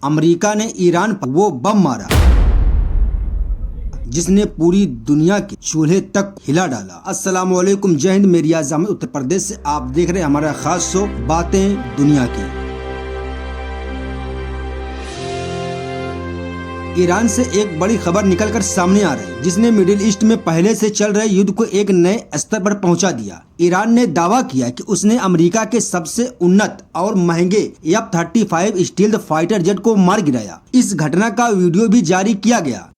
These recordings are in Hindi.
अमेरिका ने ईरान पर वो बम मारा जिसने पूरी दुनिया के चूल्हे तक हिला डाला। अस्सलाम वालेकुम, जय हिंद। मेरी आज़ाद उत्तर प्रदेश से आप देख रहे हैं हमारा खास शो बातें दुनिया की। ईरान से एक बड़ी खबर निकलकर सामने आ रही है जिसने मिडिल ईस्ट में पहले से चल रहे युद्ध को एक नए स्तर पर पहुंचा दिया। ईरान ने दावा किया कि उसने अमेरिका के सबसे उन्नत और महंगे F-35 स्टील्थ फाइटर जेट को मार गिराया। इस घटना का वीडियो भी जारी किया गया।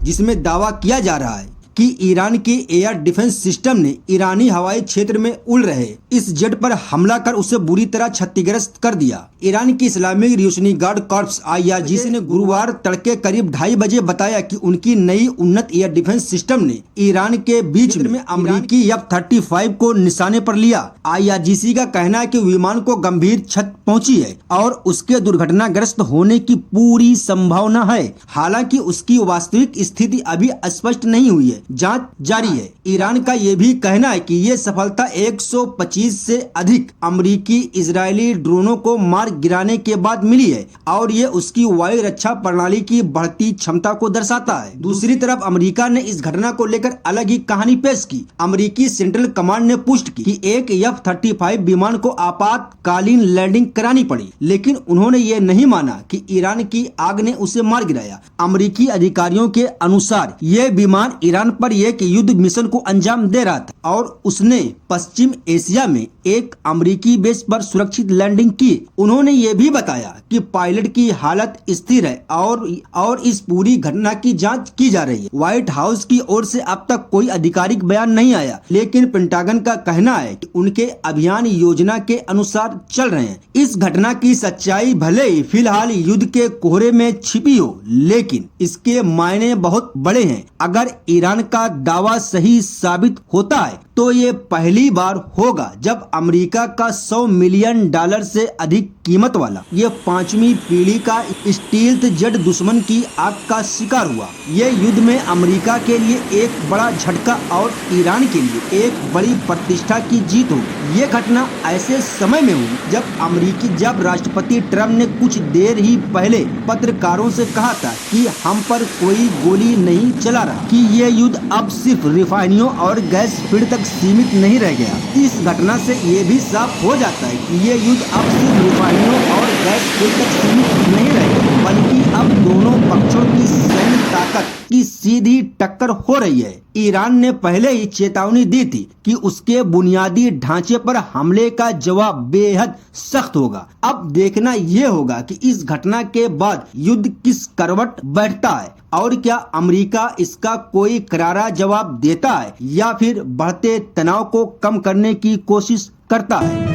जिसमें दावा किया जा रहा है कि ईरान के एयर डिफेंस सिस्टम ने ईरानी हवाई क्षेत्र में उड़ रहे इस जेट पर हमला कर उसे बुरी तरह क्षतिग्रस्त कर दिया। ईरान की Islamic revolutionary guard corps IRGC ने गुरुवार तड़के करीब 2:30 बजे बताया कि उनकी नई उन्नत एयर डिफेंस सिस्टम ने ईरान के बीच में अमेरिकी F-35 को निशाने पर लिया। IRGC का कहना है कि विमान को गंभीर क्षति पहुंची है और उसके दुर्घटनाग्रस्त होने की पूरी संभावना है। हालांकि उसकी वास्तविक स्थिति अभी स्पष्ट नहीं हुई है, जांच जारी है। ईरान का ये भी कहना है कि ये सफलता 125 से अधिक अमेरिकी इजरायली ड्रोनों को मार गिराने के बाद मिली है और ये उसकी वायु रक्षा प्रणाली की बढ़ती क्षमता को दर्शाता है। दूसरी तरफ अमेरिका ने इस घटना को लेकर अलग ही कहानी पेश की। अमेरिकी सेंट्रल कमांड ने पुष्टि की कि एक F-35 विमान को आपातकालीन लैंडिंग करानी पड़ी, लेकिन उन्होंने ये नहीं माना कि ईरान की आग ने उसे मार गिराया। अमेरिकी अधिकारियों के अनुसार ये विमान ईरान पर एक युद्ध मिशन को अंजाम दे रहा था और उसने पश्चिम एशिया में एक अमेरिकी बेस पर सुरक्षित लैंडिंग की। उन्होंने ये भी बताया कि पायलट की हालत स्थिर है और इस पूरी घटना की जांच की जा रही है। व्हाइट हाउस की ओर से अब तक कोई आधिकारिक बयान नहीं आया, लेकिन पेंटागन का कहना है कि उनके अभियान योजना के अनुसार चल रहे हैं। इस घटना की सच्चाई भले ही फिलहाल युद्ध के कोहरे में छिपी हो, लेकिन इसके मायने बहुत बड़े हैं। अगर ईरान का दावा सही साबित होता है तो ये पहली बार होगा जब अमेरिका का $100 मिलियन से अधिक कीमत वाला ये 5वीं पीढ़ी का स्टील्थ जेट दुश्मन की आग का शिकार हुआ। ये युद्ध में अमेरिका के लिए एक बड़ा झटका और ईरान के लिए एक बड़ी प्रतिष्ठा की जीत होगी। ये घटना ऐसे समय में हुई जब राष्ट्रपति ट्रम्प ने कुछ देर ही पहले पत्रकारों से कहा था कि हम पर कोई गोली नहीं चला रहा, कि ये युद्ध अब सिर्फ रिफाइनरियों और गैस फील्ड तक सीमित नहीं रह गया। इस घटना से ये भी साफ हो जाता है कि ये युद्ध अब सिर्फ रिफाइनरियों और गैस फील्ड तक सीमित नहीं रह गया, बल्कि अब दोनों पक्षों की सैन्य ताकत की सीधी टक्कर हो रही है। ईरान ने पहले ही चेतावनी दी थी कि उसके बुनियादी ढांचे पर हमले का जवाब बेहद सख्त होगा। अब देखना ये होगा कि इस घटना के बाद युद्ध किस करवट बैठता है और क्या अमेरिका इसका कोई करारा जवाब देता है या फिर बढ़ते तनाव को कम करने की कोशिश करता है।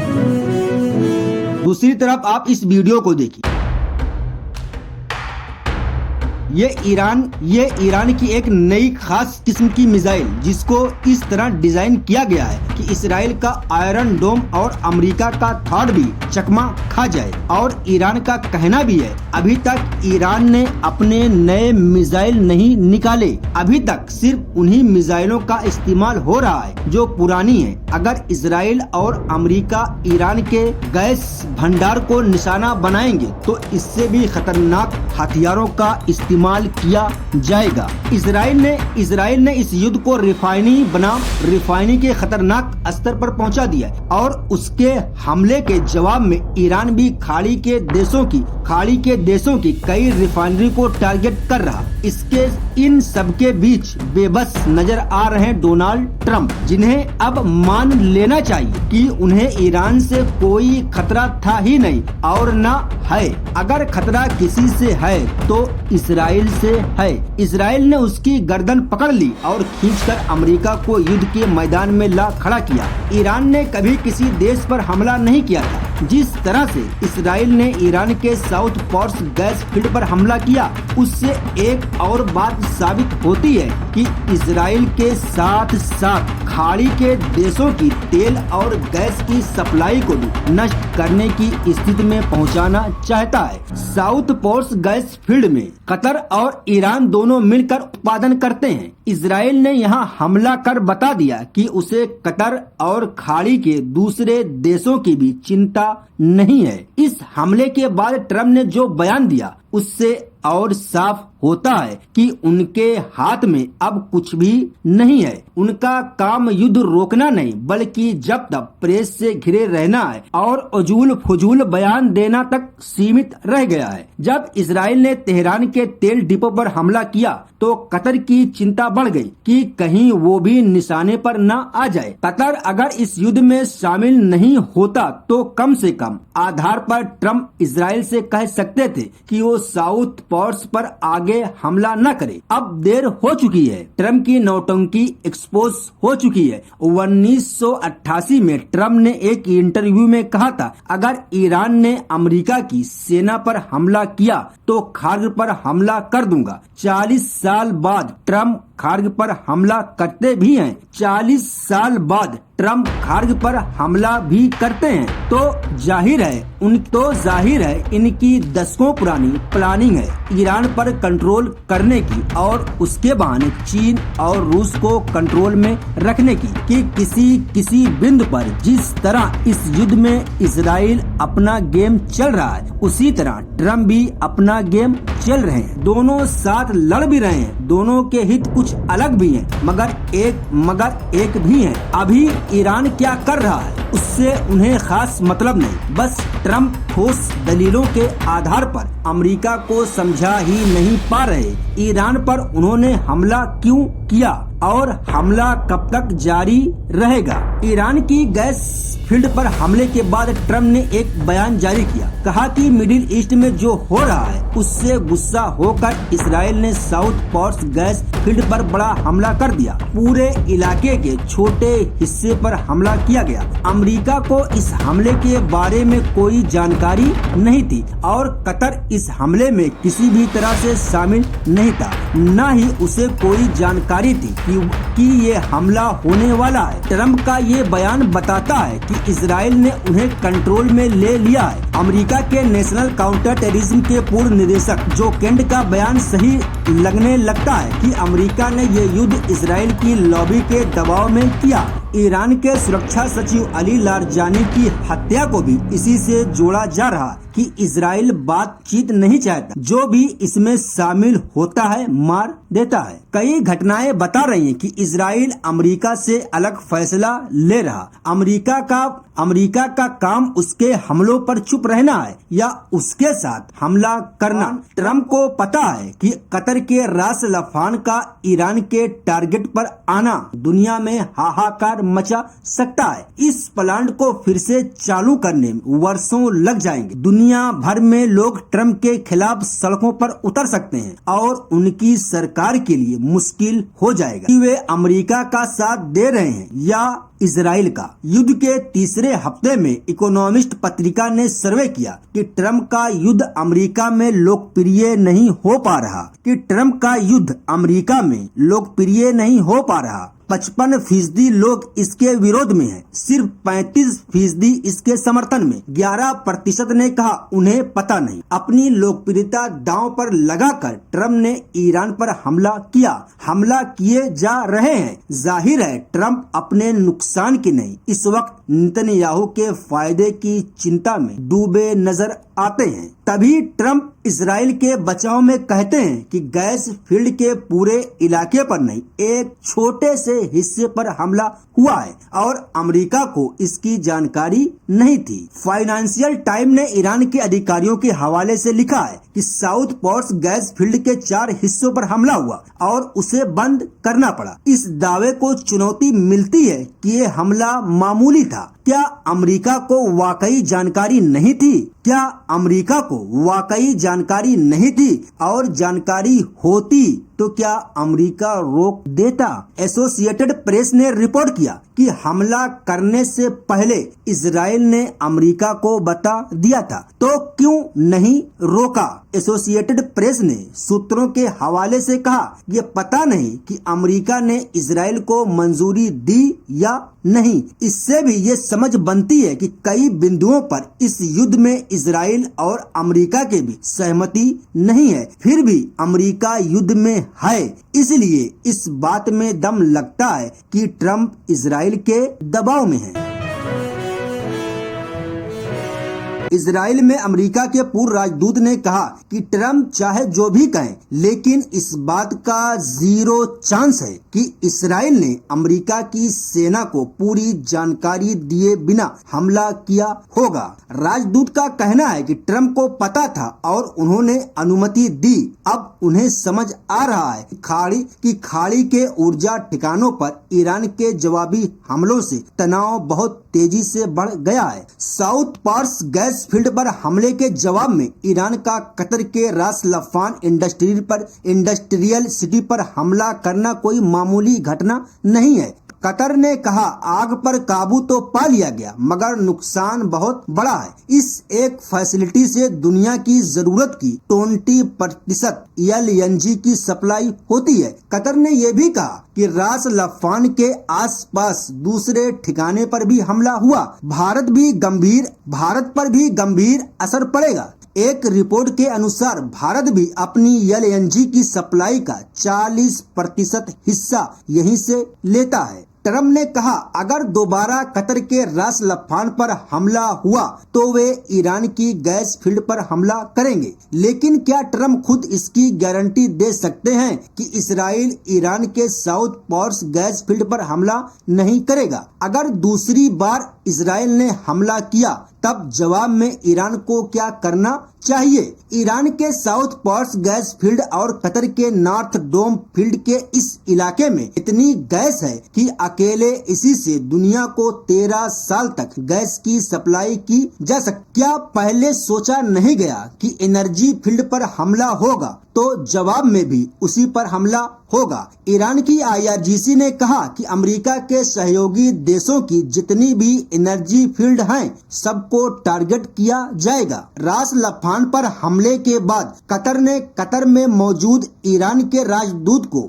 दूसरी तरफ आप इस वीडियो को देखिए। ये ईरान की एक नई खास किस्म की मिसाइल जिसको इस तरह डिजाइन किया गया है कि इसराइल का आयरन डोम और अमेरिका का थॉट भी चकमा खा जाए। और ईरान का कहना भी है अभी तक ईरान ने अपने नए मिसाइल नहीं निकाले, अभी तक सिर्फ उन्हीं मिसाइलों का इस्तेमाल हो रहा है जो पुरानी है। अगर इसराइल और अमेरिका ईरान के गैस भंडार को निशाना बनाएंगे तो इससे भी खतरनाक हथियारों का इस्तेमाल किया जाएगा। इसराइल ने इस युद्ध को रिफाइनरी के खतरनाक स्तर पर पहुंचा दिया और उसके हमले के जवाब में ईरान भी खाड़ी के देशों की कई रिफाइनरी को टारगेट कर रहा। इन सबके बीच बेबस नजर आ रहे हैं डोनाल्ड ट्रंप, जिन्हें अब मान लेना चाहिए कि उन्हें ईरान से कोई खतरा था ही नहीं और न है। अगर खतरा किसी से है तो इसराइल से है। इसराइल ने उसकी गर्दन पकड़ ली और खींचकर अमेरिका को युद्ध के मैदान में ला खड़ा किया। ईरान ने कभी किसी देश पर हमला नहीं किया था, जिस तरह से इसराइल ने ईरान के साउथ पोर्स गैस फील्ड पर हमला किया, उससे एक और बात साबित होती है कि इसराइल के साथ साथ खाड़ी के देशों की तेल और गैस की सप्लाई को भी नष्ट करने की स्थिति में पहुंचाना चाहता है। साउथ पोर्स गैस फील्ड में कतर और ईरान दोनों मिलकर उत्पादन करते हैं। इसराइल ने यहां हमला कर बता दिया कि उसे कतर और खाड़ी के दूसरे देशों की भी चिंता नहीं है। इस हमले के बाद ट्रम्प ने जो बयान दिया, उससे और साफ होता है कि उनके हाथ में अब कुछ भी नहीं है। उनका काम युद्ध रोकना नहीं, बल्कि जब तक प्रेस से घिरे रहना है और उजूल फजूल बयान देना तक सीमित रह गया है। जब इसराइल ने तेहरान के तेल डिपो पर हमला किया तो कतर की चिंता बढ़ गई कि कहीं वो भी निशाने पर न आ जाए। कतर अगर इस युद्ध में शामिल नहीं होता तो कम से कम आधार पर ट्रम्प इसराइल से कह सकते थे कि वो साउथ पोर्स पर आगे हमला न करे। अब देर हो चुकी है। ट्रम्प की नौटंकी एक्सपोज हो चुकी है। 1988 में ट्रम्प ने एक इंटरव्यू में कहा था, अगर ईरान ने अमेरिका की सेना पर हमला किया तो खार्ग पर हमला कर दूंगा। 40 साल बाद ट्रम्प खार्ग पर हमला करते भी हैं। 40 साल बाद ट्रम्प खार्ग पर हमला भी करते हैं तो जाहिर है इनकी दशकों पुरानी प्लानिंग है ईरान पर कंट्रोल करने की और उसके बहाने चीन और रूस को कंट्रोल में रखने की। कि किसी बिंदु पर जिस तरह इस युद्ध में इसराइल अपना गेम चल रहा है, उसी तरह ट्रम्प भी अपना गेम चल रहे हैं। दोनों साथ लड़ भी रहे हैं। दोनों के हित कुछ अलग भी हैं, मगर एक भी हैं। अभी ईरान क्या कर रहा है उससे उन्हें खास मतलब नहीं। बस ट्रम्प ठोस दलीलों के आधार पर अमेरिका को समझा ही नहीं पा रहे। ईरान पर उन्होंने हमला क्यों किया और हमला कब तक जारी रहेगा। ईरान की गैस फील्ड पर हमले के बाद ट्रम्प ने एक बयान जारी किया। कहा कि मिडिल ईस्ट में जो हो रहा है उससे गुस्सा होकर इसराइल ने साउथ पोर्स गैस फील्ड पर बड़ा हमला कर दिया। पूरे इलाके के छोटे हिस्से पर हमला किया गया। अमेरिका को इस हमले के बारे में कोई जानकारी नहीं थी और कतर इस हमले में किसी भी तरह से शामिल नहीं था। न ही उसे कोई जानकारी थी कि ये हमला होने वाला है। ट्रम्प का ये बयान बताता है कि इसराइल ने उन्हें कंट्रोल में ले लिया है। अमेरिका के नेशनल काउंटर टेररिज्म के पूर्व निदेशक जो केंट का बयान सही लगने लगता है कि अमेरिका ने ये युद्ध इसराइल की लॉबी के दबाव में किया। ईरान के सुरक्षा सचिव अली लारजानी की हत्या को भी इसी से जोड़ा जा रहा कि इसराइल बातचीत नहीं चाहता, जो भी इसमें शामिल होता है मार देता है। कई घटनाएं बता रही हैं कि इसराइल अमेरिका से अलग फैसला ले रहा। अमेरिका का काम उसके हमलों पर चुप रहना है या उसके साथ हमला करना। ट्रम्प को पता है कि कतर के रास लफान का ईरान के टारगेट पर आना दुनिया में हाहाकार मचा सकता है। इस प्लांट को फिर से चालू करने में वर्षों लग जाएंगे। दुनिया भर में लोग ट्रम्प के खिलाफ सड़कों पर उतर सकते हैं और उनकी सरकार के लिए मुश्किल हो जाएगा कि वे अमेरिका का साथ दे रहे हैं या इसराइल का। युद्ध के तीसरे हफ्ते में इकोनॉमिस्ट पत्रिका ने सर्वे किया कि ट्रम्प का युद्ध अमेरिका में लोकप्रिय नहीं हो पा रहा। 55% लोग इसके विरोध में हैं। सिर्फ 35% इसके समर्थन में। 11% ने कहा उन्हें पता नहीं। अपनी लोकप्रियता दांव पर लगाकर ट्रम्प ने ईरान पर हमला किए जा रहे हैं। जाहिर है ट्रम्प अपने नुकसान की नहीं, इस वक्त नेतन्याहू के फायदे की चिंता में डूबे नजर आते हैं। तभी ट्रम्प इसराइल के बचाव में कहते हैं कि गैस फील्ड के पूरे इलाके पर नहीं, एक छोटे से हिस्से पर हमला हुआ है और अमेरिका को इसकी जानकारी नहीं थी। फाइनेंशियल टाइम ने ईरान के अधिकारियों के हवाले से लिखा है कि साउथ पोर्स गैस फील्ड के 4 हिस्सों पर हमला हुआ और उसे बंद करना पड़ा। इस दावे को चुनौती मिलती है कि ये हमला मामूली था। क्या अमेरिका को वाकई जानकारी नहीं थी? और जानकारी होती तो क्या अमेरिका रोक देता? एसोसिएटेड प्रेस ने रिपोर्ट किया कि हमला करने से पहले इजराइल ने अमेरिका को बता दिया था, तो क्यों नहीं रोका? एसोसिएटेड प्रेस ने सूत्रों के हवाले से कहा, ये पता नहीं कि अमेरिका ने इजराइल को मंजूरी दी या नहीं। इससे भी ये समझ बनती है कि कई बिंदुओं पर इस युद्ध में इजराइल और अमेरिका के बीच सहमति नहीं है, फिर भी अमेरिका युद्ध में है। इसलिए इस बात में दम लगता है कि ट्रंप इजराइल के दबाव में है। इजराइल में अमेरिका के पूर्व राजदूत ने कहा कि ट्रंप चाहे जो भी कहें, लेकिन इस बात का 0 चांस है कि इजराइल ने अमेरिका की सेना को पूरी जानकारी दिए बिना हमला किया होगा। राजदूत का कहना है कि ट्रंप को पता था और उन्होंने अनुमति दी। अब उन्हें समझ आ रहा है कि खाड़ी के ऊर्जा ठिकानों पर ईरान के जवाबी हमलों से तनाव बहुत तेजी से बढ़ गया है। साउथ पार्स गैस फील्ड पर हमले के जवाब में ईरान का कतर के रास लफान इंडस्ट्रियल सिटी पर हमला करना कोई मामूली घटना नहीं है। कतर ने कहा, आग पर काबू तो पा लिया गया, मगर नुकसान बहुत बड़ा है। इस एक फैसिलिटी से दुनिया की जरूरत की 20% LNG की सप्लाई होती है। कतर ने यह भी कहा कि रास लफान के आसपास दूसरे ठिकाने पर भी हमला हुआ। भारत पर भी गंभीर असर पड़ेगा। एक रिपोर्ट के अनुसार भारत भी अपनी LNG की सप्लाई का 40% हिस्सा यहीं से लेता है। ट्रंप ने कहा, अगर दोबारा कतर के रास लफान पर हमला हुआ तो वे ईरान की गैस फील्ड पर हमला करेंगे। लेकिन क्या ट्रंप खुद इसकी गारंटी दे सकते हैं कि इजराइल ईरान के साउथ पार्स गैस फील्ड पर हमला नहीं करेगा? अगर दूसरी बार इजराइल ने हमला किया, तब जवाब में ईरान को क्या करना चाहिए? ईरान के साउथ पार्स गैस फील्ड और कतर के नॉर्थ डोम फील्ड के इस इलाके में इतनी गैस है कि अकेले इसी से दुनिया को 13 साल तक गैस की सप्लाई की जा सकती। क्या पहले सोचा नहीं गया कि एनर्जी फील्ड पर हमला होगा तो जवाब में भी उसी पर हमला होगा? ईरान की IRGC ने कहा कि अमेरिका के सहयोगी देशों की जितनी भी एनर्जी फील्ड हैं, सबको टारगेट किया जाएगा। रास लफान पर हमले के बाद कतर में मौजूद ईरान के राजदूत को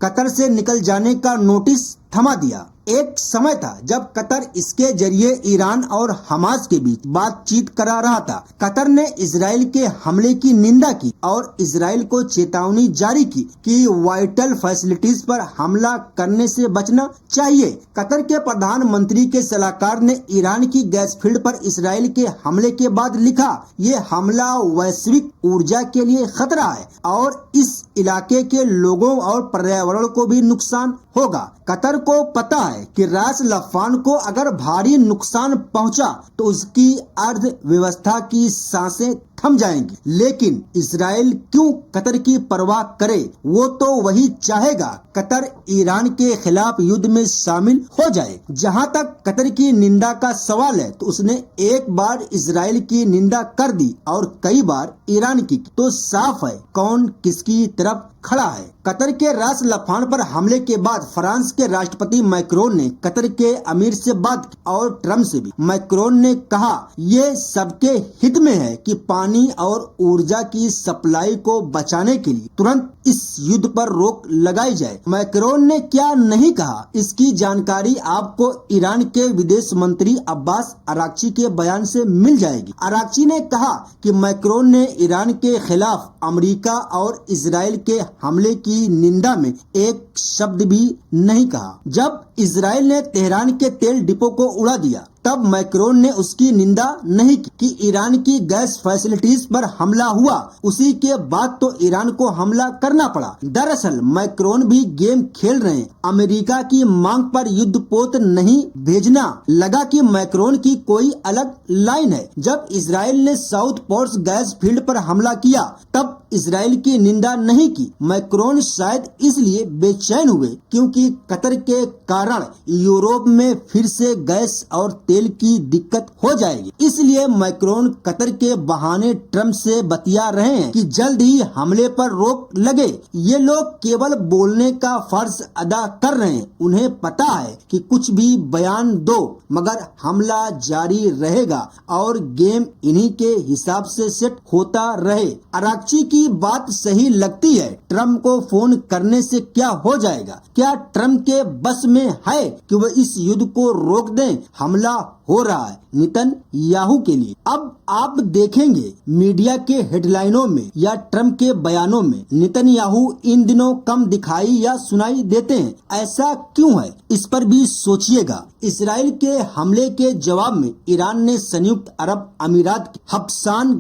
कतर से निकल जाने का नोटिस थमा दिया। एक समय था जब कतर इसके जरिए ईरान और हमास के बीच बातचीत करा रहा था। कतर ने इजराइल के हमले की निंदा की और इजराइल को चेतावनी जारी की कि वाइटल फैसिलिटीज पर हमला करने से बचना चाहिए। कतर के प्रधानमंत्री के सलाहकार ने ईरान की गैस फील्ड पर इजराइल के हमले के बाद लिखा, ये हमला वैश्विक ऊर्जा के लिए खतरा है और इस इलाके के लोगों और पर्यावरण को भी नुकसान होगा। कतर को पता है कि रास लफान को अगर भारी नुकसान पहुंचा तो उसकी अर्थव्यवस्था की सांसें थम जाएंगी। लेकिन इजराइल क्यों कतर की परवाह करे? वो तो वही चाहेगा कतर ईरान के खिलाफ युद्ध में शामिल हो जाए। जहां तक कतर की निंदा का सवाल है, तो उसने एक बार इजराइल की निंदा कर दी और कई बार ईरान की, तो साफ है कौन किसकी तरफ खड़ा है। कतर के रास लफान पर हमले के बाद फ्रांस के राष्ट्रपति मैक्रोन ने कतर के अमीर से बात की और ट्रंप से भी। मैक्रोन ने कहा, ये सबके हित में है कि पानी और ऊर्जा की सप्लाई को बचाने के लिए तुरंत इस युद्ध पर रोक लगाई जाए। मैक्रोन ने क्या नहीं कहा, इसकी जानकारी आपको ईरान के विदेश मंत्री अब्बास अराक्ची के बयान से मिल जाएगी। अराक्ची ने कहा कि मैक्रोन ने ईरान के खिलाफ अमेरिका और इजराइल के हमले की निंदा में एक शब्द भी नहीं कहा। जब इजराइल ने तेहरान के तेल डिपो को उड़ा दिया, तब मैक्रोन ने उसकी निंदा नहीं की कि ईरान की गैस फैसिलिटीज पर हमला हुआ। उसी के बाद तो ईरान को हमला करना पड़ा। दरअसल मैक्रोन भी गेम खेल रहे हैं। अमेरिका की मांग पर युद्धपोत नहीं भेजना लगा कि मैक्रोन की कोई अलग लाइन है। जब इजराइल ने साउथ पार्स गैस फील्ड पर हमला किया, तब इसराइल की निंदा नहीं की। मैक्रोन शायद इसलिए बेचैन हुए क्योंकि कतर के कारण यूरोप में फिर से गैस और तेल की दिक्कत हो जाएगी। इसलिए मैक्रोन कतर के बहाने ट्रम्प से बतिया रहे हैं कि जल्द ही हमले पर रोक लगे। ये लोग केवल बोलने का फर्ज अदा कर रहे हैं। उन्हें पता है कि कुछ भी बयान दो मगर हमला जारी रहेगा और गेम इन्हीं के हिसाब से सेट होता रहे। आराक्ची की बात सही लगती है। ट्रम्प को फोन करने से क्या हो जाएगा? क्या ट्रम्प के बस में है कि वह इस युद्ध को रोक दें? हमला हो रहा है नेतन्याहू के लिए। अब आप देखेंगे मीडिया के हेडलाइनों में या ट्रम्प के बयानों में नेतन्याहू इन दिनों कम दिखाई या सुनाई देते हैं। ऐसा क्यों है? इस पर भी सोचिएगा। इसराइल के हमले के जवाब में ईरान ने संयुक्त अरब अमीरात की हब्सान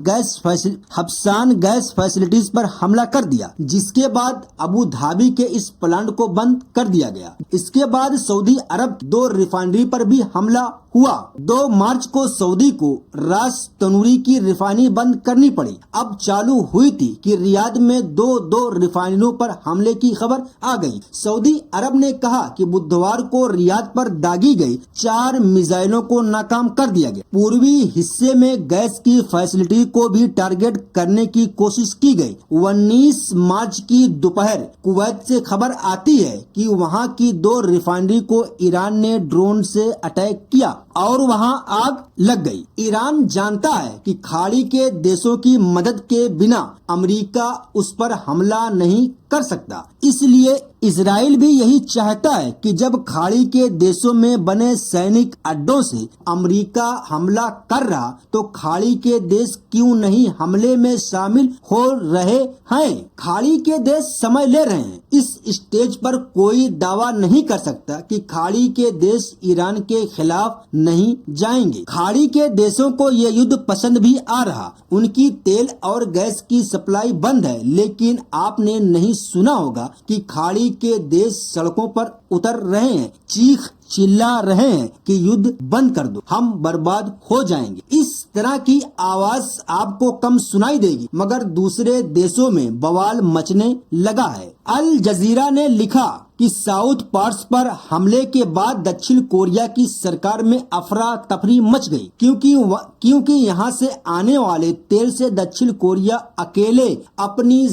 गैस फैसिलिटीज पर हमला कर दिया, जिसके बाद अबू धाबी के इस प्लांट को बंद कर दिया गया। इसके बाद सऊदी अरब 2 रिफाइनरी पर भी हमला हुआ। 2 मार्च को सऊदी को रास तनूरी की रिफाइनरी बंद करनी पड़ी। अब चालू हुई थी कि रियाद में दो रिफाइनरियों पर हमले की खबर आ गई। सऊदी अरब ने कहा कि बुधवार को रियाद पर दागी गई 4 मिसाइलों को नाकाम कर दिया गया। पूर्वी हिस्से में गैस की फैसिलिटी को भी टारगेट करने की कोशिश की गई। 19 मार्च की दोपहर कुवैत से खबर आती है कि वहां की 2 रिफाइनरी को ईरान ने ड्रोन से अटैक किया और वहां आग लग गई। ईरान जानता है कि खाड़ी के देशों की मदद के बिना अमेरिका उस पर हमला नहीं कर सकता। इसलिए इजराइल भी यही चाहता है कि जब खाड़ी के देशों में बने सैनिक अड्डों से अमेरिका हमला कर रहा तो खाड़ी के देश क्यों नहीं हमले में शामिल हो रहे हैं। खाड़ी के देश समय ले रहे हैं। इस स्टेज पर कोई दावा नहीं कर सकता कि खाड़ी के देश ईरान के खिलाफ नहीं जाएंगे। खाड़ी के देशों को ये युद्ध पसंद भी आ रहा। उनकी तेल और गैस की सप्लाई बंद है, लेकिन आपने नहीं सुना होगा कि खाड़ी के देश सड़कों पर उतर रहे हैं, चीख चिल्ला रहे हैं कि युद्ध बंद कर दो, हम बर्बाद हो जाएंगे। इस तरह की आवाज आपको कम सुनाई देगी, मगर दूसरे देशों में बवाल मचने लगा है। अल जजीरा ने लिखा कि साउथ पार्ट्स पर हमले के बाद दक्षिण कोरिया की सरकार में अफरा तफरी मच गई, क्योंकि यहाँ से आने वाले तेल से दक्षिण कोरिया अकेले अपनी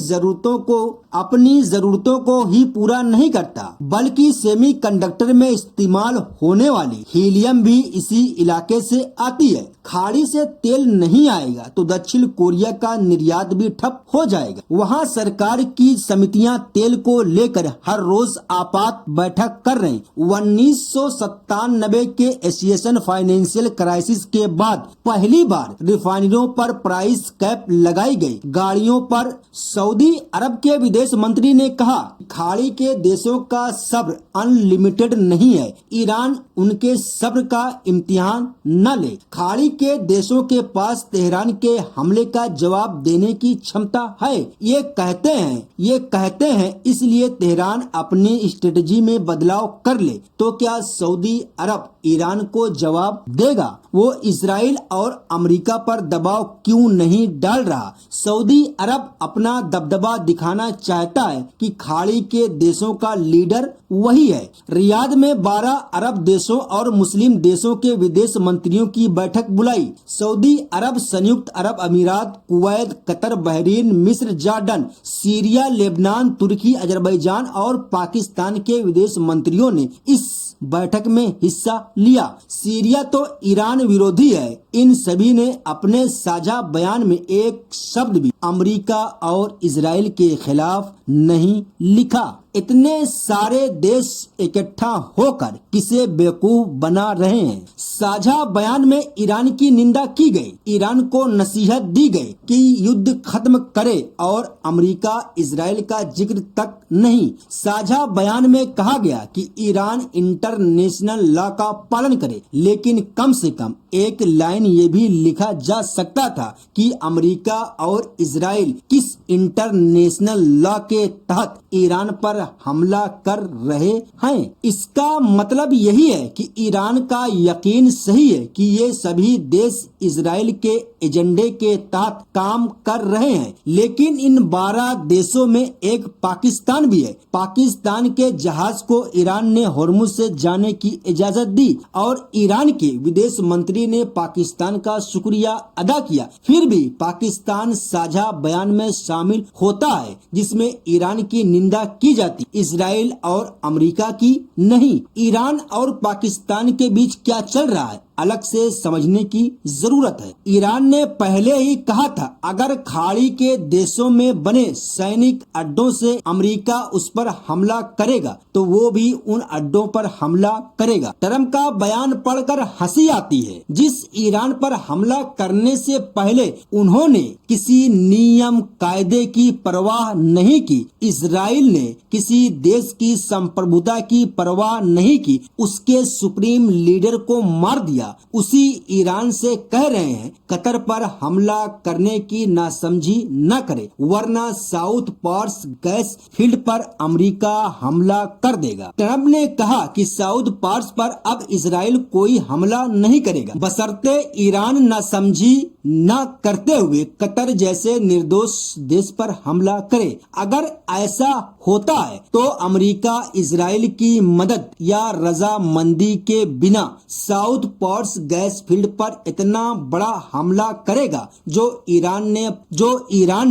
जरूरतों को ही पूरा नहीं करता, बल्कि सेमीकंडक्टर में इस्तेमाल होने वाली हीलियम भी इसी इलाके से आती है। खाड़ी से तेल नहीं आएगा तो दक्षिण कोरिया का निर्यात भी ठप हो जाएगा। वहाँ सरकार की समितियां तेल को लेकर हर रोज आपात बैठक कर रहे हैं। 1997 के एशियन फाइनेंशियल क्राइसिस के बाद पहली बार रिफाइनरियों पर प्राइस कैप लगाई गई। गाड़ियों पर सऊदी अरब के विदेश मंत्री ने कहा, खाड़ी के देशों का सब्र अनलिमिटेड नहीं है, ईरान उनके सब्र का इम्तिहान न ले। खाड़ी के देशों के पास तेहरान के हमले का जवाब देने की क्षमता है। ये कहते हैं इसलिए तेहरान अपनी स्ट्रेटजी में बदलाव कर ले तो क्या सऊदी अरब ईरान को जवाब देगा? वो इजराइल और अमेरिका पर दबाव क्यों नहीं डाल रहा? सऊदी अरब अपना दबदबा दिखाना चाहता है कि खाड़ी के देशों का लीडर वही है। रियाद में 12 अरब देशों और मुस्लिम देशों के विदेश मंत्रियों की बैठक बुलाई। सऊदी अरब, संयुक्त अरब अमीरात, कुवैत, कतर, बहरीन, मिस्र, जॉर्डन, सीरिया, लेबनान, तुर्की, अजरबैजान और पाकिस्तान के विदेश मंत्रियों ने इस बैठक में हिस्सा लिया। सीरिया तो ईरान विरोधी है। इन सभी ने अपने साझा बयान में एक शब्द भी अमेरिका और इजराइल के खिलाफ नहीं लिखा। इतने सारे देश इकट्ठा होकर किसे बेवकूफ बना रहे हैं? साझा बयान में ईरान की निंदा की गई, ईरान को नसीहत दी गई कि युद्ध खत्म करे और अमेरिका इजराइल का जिक्र तक नहीं। साझा बयान में कहा गया कि ईरान इंटरनेशनल लॉ का पालन करे, लेकिन कम से कम एक लाइन ये भी लिखा जा सकता था कि अमेरिका और इजराइल किस इंटरनेशनल लॉ के तहत ईरान पर हमला कर रहे हैं। इसका मतलब यही है कि ईरान का यकीन सही है कि ये सभी देश इजराइल के एजेंडे के तहत काम कर रहे हैं। लेकिन इन 12 देशों में एक पाकिस्तान भी है। पाकिस्तान के जहाज को ईरान ने होर्मुज से जाने की इजाजत दी और ईरान के विदेश मंत्री ने पाकिस्तान का शुक्रिया अदा किया। फिर भी पाकिस्तान साझा बयान में शामिल होता है जिसमें ईरान की निंदा की जाती, इजराइल और अमेरिका की नहीं। ईरान और पाकिस्तान के बीच क्या चल रहा है अलग से समझने की जरूरत है। ईरान ने पहले ही कहा था अगर खाड़ी के देशों में बने सैनिक अड्डों से अमेरिका उस पर हमला करेगा तो वो भी उन अड्डों पर हमला करेगा। ट्रंप का बयान पढ़कर हंसी आती है। जिस ईरान पर हमला करने से पहले उन्होंने किसी नियम कायदे की परवाह नहीं की, इजराइल ने किसी देश की संप्रभुता की परवाह नहीं की, उसके सुप्रीम लीडर को मार दिया। उसी ईरान से कह रहे हैं कतर पर हमला करने की नासमझी न करे वरना साउथ पार्स गैस फील्ड पर अमेरिका हमला कर देगा। ट्रंप ने कहा कि साउथ पार्स पर अब इजराइल कोई हमला नहीं करेगा बशर्ते ईरान नासमझी न करते हुए कतर जैसे निर्दोष देश पर हमला करे। अगर ऐसा होता है तो अमेरिका इजराइल की मदद या रजामंदी के बिना साउथ पार्स गैस फील्ड पर इतना बड़ा हमला करेगा जो ईरान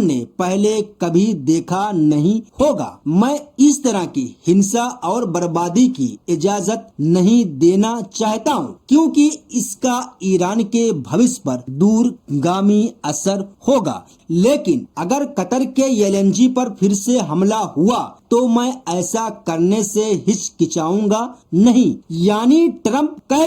ने पहले कभी देखा नहीं होगा। मैं इस तरह की हिंसा और बर्बादी की इजाजत नहीं देना चाहता हूँ क्योंकि इसका ईरान के भविष्य पर दूरगामी असर होगा। लेकिन अगर कतर के एलएनजी पर फिर से हमला हुआ तो मैं ऐसा करने से हिचकिचाऊंगा नहीं। यानी ट्रंप कह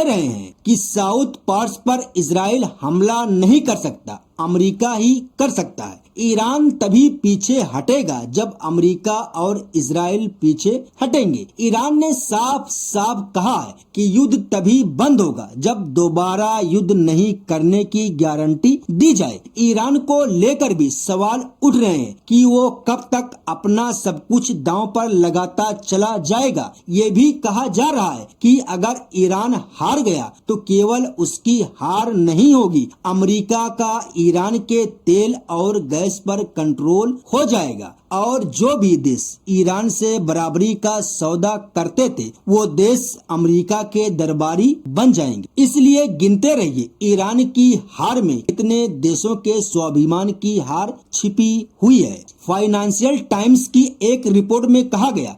रहे हैं कि साउथ पार्स पर इजराइल हमला नहीं कर सकता, अमेरिका ही कर सकता है। ईरान तभी पीछे हटेगा जब अमेरिका और इजराइल पीछे हटेंगे। ईरान ने साफ साफ कहा है कि युद्ध तभी बंद होगा जब दोबारा युद्ध नहीं करने की गारंटी दी जाए। ईरान को लेकर भी सवाल उठ रहे हैं कि वो कब तक अपना सब कुछ दांव पर लगाता चला जाएगा। ये भी कहा जा रहा है कि अगर ईरान हार गया तो केवल उसकी हार नहीं होगी, अमेरिका का ईरान के तेल और गैस पर कंट्रोल हो जाएगा और जो भी देश ईरान से बराबरी का सौदा करते थे वो देश अमेरिका के दरबारी बन जाएंगे। इसलिए गिनते रहिए ईरान की हार में कितने देशों के स्वाभिमान की हार छिपी हुई है। फाइनेंशियल टाइम्स की एक रिपोर्ट में कहा गया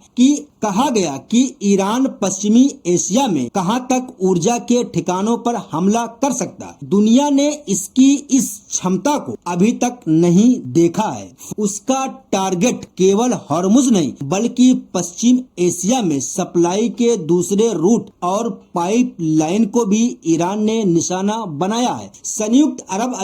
कि ईरान पश्चिमी एशिया में कहां तक ऊर्जा के ठिकानों पर हमला कर सकता है। दुनिया ने इसकी इस क्षमता को अभी तक नहीं देखा है। उसका टारगेट केवल हॉर्मुज नहीं बल्कि पश्चिम एशिया में सप्लाई के दूसरे रूट और पाइपलाइन को भी ईरान ने निशाना बनाया है। संयुक्त अरब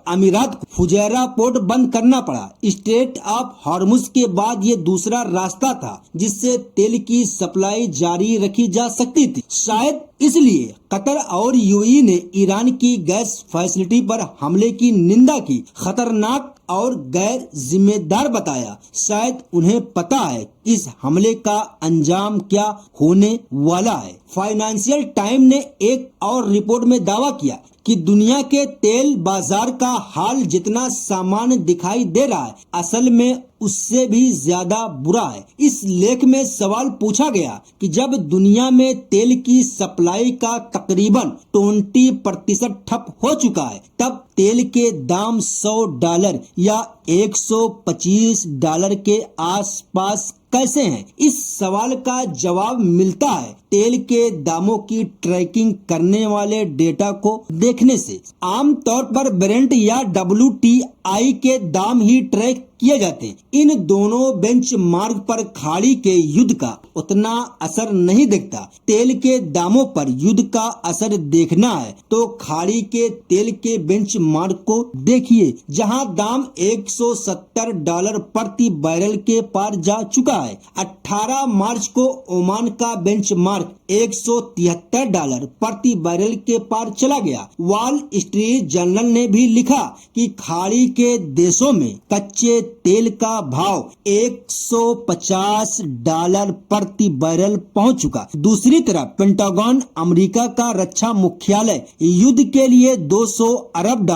अमीरात को फुजैरा पोर्ट बंद करना पड़ा। स्ट्रेट ऑफ हॉर्मुज के बाद ये दूसरा रास्ता था जिससे तेल की सप्लाई जारी रखी जा सकती थी। शायद इसलिए कतर और यूएई ने ईरान की गैस फैसिलिटी पर हमले की निंदा की, खतरनाक और गैर जिम्मेदार बताया। शायद उन्हें पता है इस हमले का अंजाम क्या होने वाला है। फाइनेंशियल टाइम ने एक और रिपोर्ट में दावा किया कि दुनिया के तेल बाजार का हाल जितना सामान्य दिखाई दे रहा है असल में उससे भी ज्यादा बुरा है। इस लेख में सवाल पूछा गया कि जब दुनिया में तेल की सप्लाई का तकरीबन 20% ठप हो चुका है तब तेल के दाम $100 या $125 के आसपास कैसे हैं? इस सवाल का जवाब मिलता है तेल के दामों की ट्रैकिंग करने वाले डेटा को देखने से। आमतौर पर ब्रेंट या WTI के दाम ही ट्रैक किए जाते हैं। इन दोनों बेंचमार्क पर खाड़ी के युद्ध का उतना असर नहीं दिखता। तेल के दामों पर युद्ध का असर देखना है तो खाड़ी के तेल के बेंचमार्क को देखिए जहां दाम $170 प्रति बैरल के पार जा चुका रहा है। 18 मार्च को ओमान का बेंचमार्क $173 प्रति बैरल के पार चला गया। वॉल स्ट्रीट जर्नल ने भी लिखा कि खाड़ी के देशों में कच्चे तेल का भाव $150 प्रति बैरल पहुंच चुका। दूसरी तरफ पेंटागन अमेरिका का रक्षा मुख्यालय युद्ध के लिए $200 अरब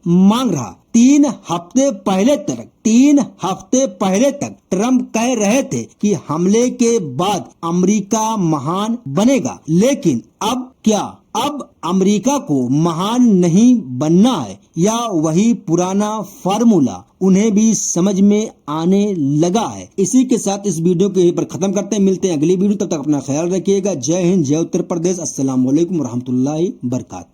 मांग रहा। 3 हफ्ते पहले तक ट्रंप कह रहे थे कि हमले के बाद अमेरिका महान बनेगा, लेकिन अब क्या? अब अमेरिका को महान नहीं बनना है या वही पुराना फार्मूला उन्हें भी समझ में आने लगा है। इसी के साथ इस वीडियो को यहीं पर खत्म करते हैं। मिलते हैं अगली वीडियो, तब तक अपना ख्याल रखिएगा। जय हिंद, जय उत्तर प्रदेश। अस्सलाम वालेकुम रहमतुल्लाहि बरकात।